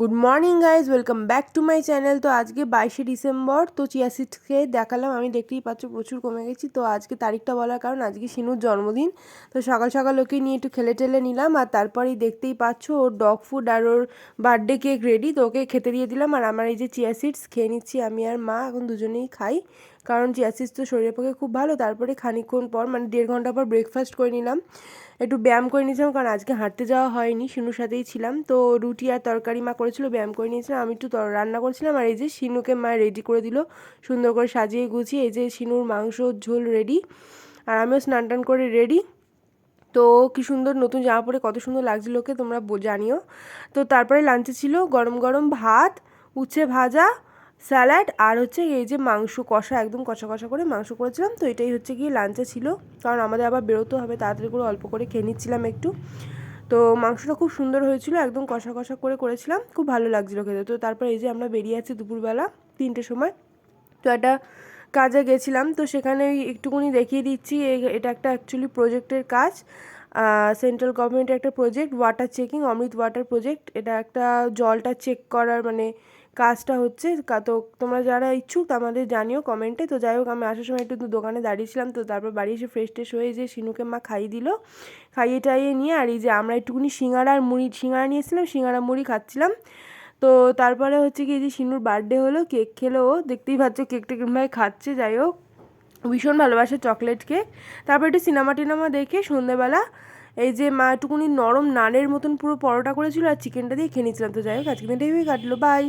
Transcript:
Good morning guys, welcome back to my channel. তো আজকে 22শে December. তো চিয়া সিডসকে দেখালাম, আমি দেখতেই পাচ্ছ প্রচুর কমে গেছি। তো আজকে তারিখটা বলার কারণ আজকে শিনুর জন্মদিন। তো সকাল সকাল ওকে নিয়ে একটু খেলে টেলে নিলাম, আর তারপরেই দেখতেই পাচ্ছ ওর ডগ ফুড আর ওর বার্থডে কেক রেডি। তো ওকে খেতে দিয়ে দিলাম, আর আমার এই যে চিয়া সিডস খেয়ে নিচ্ছি আমি আর মা, এখন দুজনেই খাই। কারণ চিয়া সিডস তো শরীরের পক্ষে খুব ভালো। তারপরে খানিকক্ষণ পর মানে 1.5 ঘন্টা পর ব্রেকফাস্ট করে নিলাম, একটু ব্যায়াম করে নিয়েছিলাম, কারণ আজকে হাঁটতে যাওয়া হয়নি, শিনুর সাথেই ছিলাম। তো রুটি আর তরকারি মা করেছিল, ব্যায়াম করে নিয়েছিলাম, আমি একটু রান্না করছিলাম। আর এই যে শিনুকে মা রেডি করে দিল সুন্দর করে সাজিয়ে গুছিয়ে। এই যে শিনুর মাংস ঝোল রেডি, আর আমিও স্নান টান করে রেডি। তো কি সুন্দর নতুন জামা পরে কত সুন্দর লাগছিল ওকে, তোমরা জানিও। তো তারপরে লাঞ্চে ছিল গরম গরম ভাত, উচ্ছে ভাজা, স্যালাড, আর হচ্ছে এই যে মাংস কষা, একদম কষা কষা করে মাংস করেছিলাম। তো এটাই হচ্ছে গিয়ে লাঞ্চে ছিল, কারণ আমাদের আবার বেরোতে হবে, তাড়াতাড়ি করে অল্প করে খেয়ে নিচ্ছিলাম একটু। তো মাংসটা খুব সুন্দর হয়েছিল, একদম কষা কষা করে করেছিলাম, খুব ভালো লাগছিলো খেতে। তো তারপর এই যে আমরা বেরিয়ে আছি দুপুরবেলা 3টের সময়। তো একটা কাজে গেছিলাম, তো সেখানে ওই একটুকুনি দেখিয়ে দিচ্ছি। এটা একটা অ্যাকচুয়ালি প্রজেক্টের কাজ, সেন্ট্রাল গভর্নমেন্টের একটা প্রজেক্ট, ওয়াটার চেকিং, অমৃত ওয়াটার প্রজেক্ট। এটা একটা জলটা চেক করার মানে কাজটা হচ্ছে। তো তোমরা যারা ইচ্ছুক আমাদের জানিও কমেন্টে। তো যাই হোক, আমি আসার সময় একটু দোকানে দাঁড়িয়েছিলাম, তো তারপর বাড়ি এসে ফ্রেশ ট্রেশ হয়ে যে শিনুকে মা খাইয়ে দিল, খাইয়ে টাইয়ে নিয়ে, আর এই যে আমরা একটুকুনি সিঙ্গারা আর মুড়ি, সিঙ্গারা নিয়েছিলাম, সিঙ্গারা মুড়ি খাচ্ছিলাম। তো তারপরে হচ্ছে কি, যে শিনুর বার্থডে হলো, কেক খেলো ও, দেখতেই পাচ্ছ কেকটা কিরমভাবে খাচ্ছে। যাই হোক, ভীষণ ভালোবাসে চকলেট কেক। তারপর একটু সিনেমা টিনেমা দেখে সন্ধ্যেবেলা এই যে মা একটুকুনি নরম নানের মতন পুরো পরোটা করেছিল, আর চিকেনটা দিয়ে খেয়ে নিচ্ছিলাম। তো যাই হোক, আজকে দিনটা এইভাবেই কাটলো, বাই।